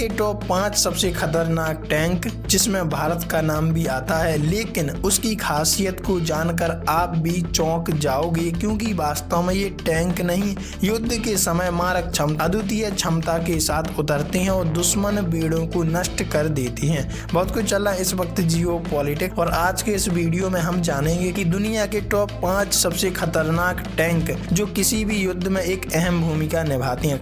के टॉप 5 सबसे खतरनाक टैंक, जिसमें भारत का नाम भी आता है, लेकिन उसकी खासियत को जानकर आप भी चौंक जाओगे, क्योंकि वास्तव में ये टैंक नहीं, युद्ध के समय मारक क्षमता अद्वितीय क्षमता के साथ उतरते हैं और दुश्मन बेड़ों को नष्ट कर देती हैं। बहुत कुछ चल रहा है इस वक्त जियो पॉलिटिक्स, और आज के इस वीडियो में हम जानेंगे कि दुनिया के टॉप 5 सबसे खतरनाक टैंक जो किसी भी युद्ध में एक अहम भूमिका निभाते हैं,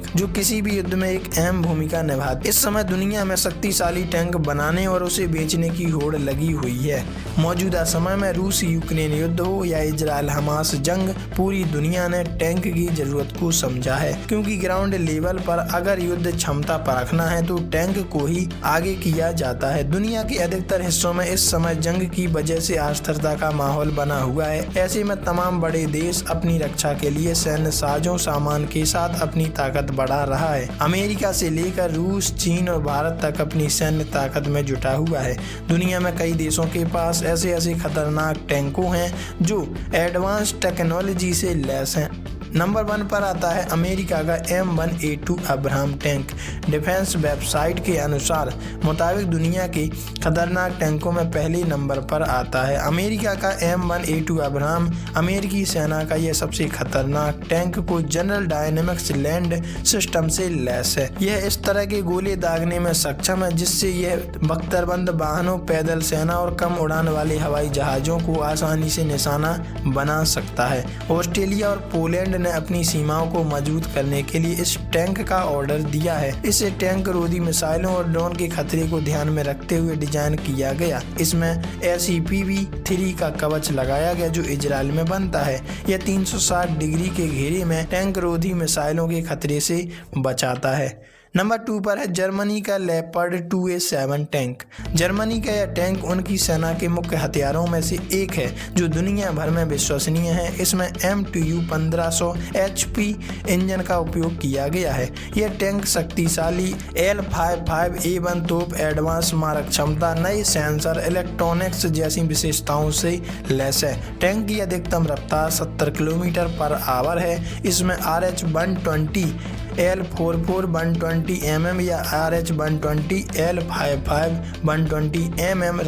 इस समय दुनिया में शक्तिशाली टैंक बनाने और उसे बेचने की होड़ लगी हुई है। मौजूदा समय में रूस यूक्रेन युद्ध हो या इजराइल हमास जंग, पूरी दुनिया ने टैंक की जरूरत को समझा है, क्योंकि ग्राउंड लेवल पर अगर युद्ध क्षमता परखना है तो टैंक को ही आगे किया जाता है। दुनिया के अधिकतर हिस्सों में इस समय जंग की वजह से अस्थिरता का माहौल बना हुआ है। ऐसे में तमाम बड़े देश अपनी रक्षा के लिए सैन्य साजो सामान के साथ अपनी ताकत बढ़ा रहा है। अमेरिका से लेकर रूस, चीन और भारत तक अपनी सैन्य ताकत में जुटा हुआ है। दुनिया में कई देशों के पास ऐसे खतरनाक टैंकों हैं जो एडवांस टेक्नोलॉजी से लैस हैं। नंबर 1 पर आता है अमेरिका का M1A2 Abraham tank. Defence website के अनुसार मुताबिक दुनिया के खतरनाक टैंकों में पहले नंबर पर आता है अमेरिका का M1A2 अब्राहम। अमेरिकी सेना का यह सबसे खतरनाक टैंक को जनरल डायनेमिक्स लैंड सिस्टम से लैस है। यह इस तरह के गोले दागने में सक्षम है जिससे यह बख्तरबंद वाहनों, पैदल सेना और कम उड़ान वाले हवाई जहाजों को आसानी से निशाना बना सकता है। ऑस्ट्रेलिया और पोलैंड ने अपनी सीमाओं को मजबूत करने के लिए इस टैंक का ऑर्डर दिया है। इसे टैंक रोधी मिसाइलों और ड्रोन के खतरे को ध्यान में रखते हुए डिजाइन किया गया। इसमें SCPV-3 का कवच लगाया गया जो इजराइल में बनता है। यह 360 डिग्री के घेरे में टैंक रोधी मिसाइलों के खतरे से बचाता है। नंबर 2 पर है जर्मनी का लेपर्ड 2A7 टैंक। जर्मनी का यह टैंक उनकी सेना के मुख्य हथियारों में से एक है जो दुनिया भर में विश्वसनीय है। इसमें MTU 1500 HP इंजन का उपयोग किया गया है। यह टैंक शक्तिशाली L55A1 तोप, एडवांस मारक क्षमता, नए सेंसर, इलेक्ट्रॉनिक्स जैसी विशेषताओं से लैस है। टैंक की अधिकतम रफ्तार 70 किलोमीटर पर आवर है। इसमें RH-120 L44 120 mm या RH-120 L55 120 mm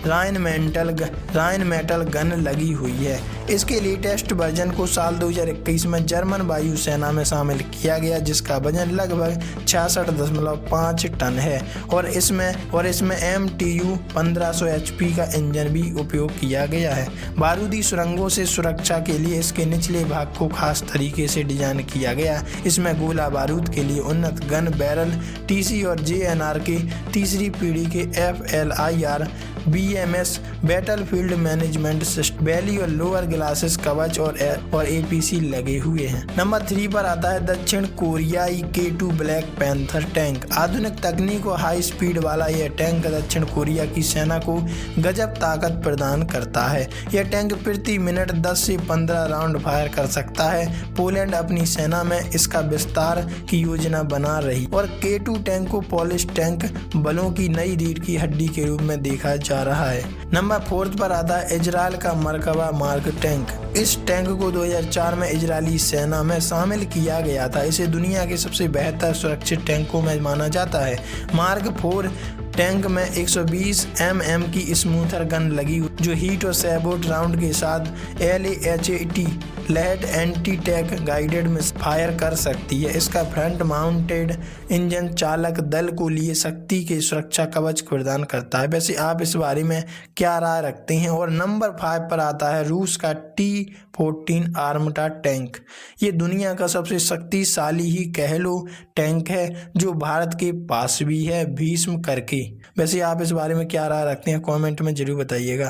राइन मेटल गन लगी हुई है। इसके लेटेस्ट वर्जन को साल 2021 में जर्मन वायुसेना में शामिल किया गया, जिसका वजन लगभग 66.5 टन है और इसमें MTU 1500 HP का इंजन भी उपयोग किया गया है। बारूदी सुरंगों से सुरक्षा के लिए इसके निचले भाग को खास तरीके से डिजाइन किया गया। इसमें गोला बारूद के लिए उन्नत गन बैरल, TC और JNR के तीसरी पीढ़ी के FLIR BMS battlefield management system, बैली और लोअर ग्लासेस कवच और APC लगे हुए हैं। नंबर 3 पर आता है दक्षिण कोरियाई K2 ब्लैक पैंथर टैंक। आधुनिक तकनीक और हाई स्पीड वाला यह टैंक दक्षिण कोरिया की सेना को गजब ताकत प्रदान करता है। यह टैंक प्रति मिनट 10 से 15 राउंड फायर कर सकता है। पोलैंड अपनी सेना में इसका विस्तार की योजना बना रही और K2 टैंक को पोलिश टैंक बलों की नई रीढ़ की हड्डी के रूप में देखा जा रहा है। नंबर 4 पर आता है इजराइल का मरकबा मार्क टैंक। इस टैंक को 2004 में इजरायली सेना में शामिल किया गया था। इसे दुनिया के सबसे बेहतर सुरक्षित टैंकों में माना जाता है। मार्क 4 टैंक में 120 mm की स्मूथर गन लगी जो हीट और सैबोट राउंड के साथ LAHAT लेड एंटी टैंक गाइडेड में फायर कर सकती है। इसका फ्रंट माउंटेड इंजन चालक दल को लिए शक्ति के सुरक्षा कवच प्रदान करता है। वैसे आप इस बारे में क्या राय रखते हैं? और नंबर 5 पर आता है रूस का T-14 आर्मटा टैंक। ये दुनिया का सबसे शक्तिशाली ही कह लो टैंक है जो भारत के पास भी है भीष्म करके। वैसे आप इस बारे में क्या राय रखते हैं? कमेंट में जरूर बताइएगा।